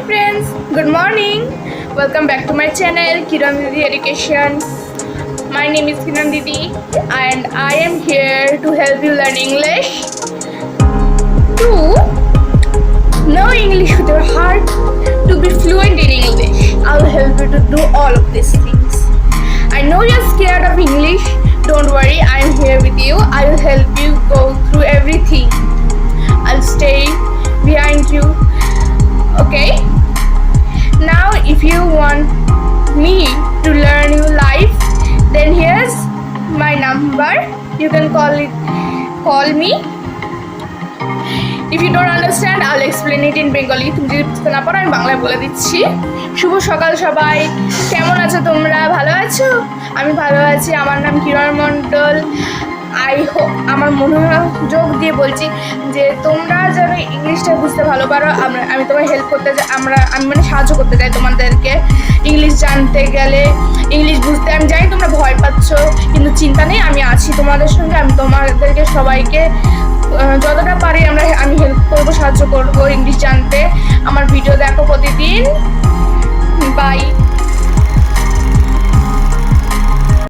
friends, good morning. Welcome back to my channel Kiran Didi Education. My name is Kiran Didi and I am here to help you learn English. To know English with your heart, to be fluent in English. I will help you to do all of these things. I know you're scared of English. Don't worry, I am here with you. I will help you go through everything. I'll stay behind you. Okay? Now if you want me to learn you live, then here's my number. You can call me. If you don't understand, I'll explain it in Bengali. তুমি যদি বুঝতে না পারো আমি বাংলায় বলে দিচ্ছি। শুভ সকাল সবাই, কেমন আছো তোমরা? ভালো আছো? আমি ভালো আছি। আমার নাম কিরণ মণ্ডল। আমার মনোযোগ দিয়ে বলছি যে তোমরা যেন ইংলিশটা বুঝতে ভালো পারো। আমি তোমার হেল্প করতে চাই, আমি মানে সাহায্য করতে চাই তোমাদেরকে ইংলিশ জানতে গেলে। ইংলিশ বুঝতে আমি জানি তোমরা ভয় পাচ্ছ, কিন্তু চিন্তা নেই, আমি আছি তোমাদের সঙ্গে। আমি তোমাদেরকে সবাইকে যতটা পারি আমি হেল্প করবো, সাহায্য করবো ইংলিশ জানতে। আমার ভিডিও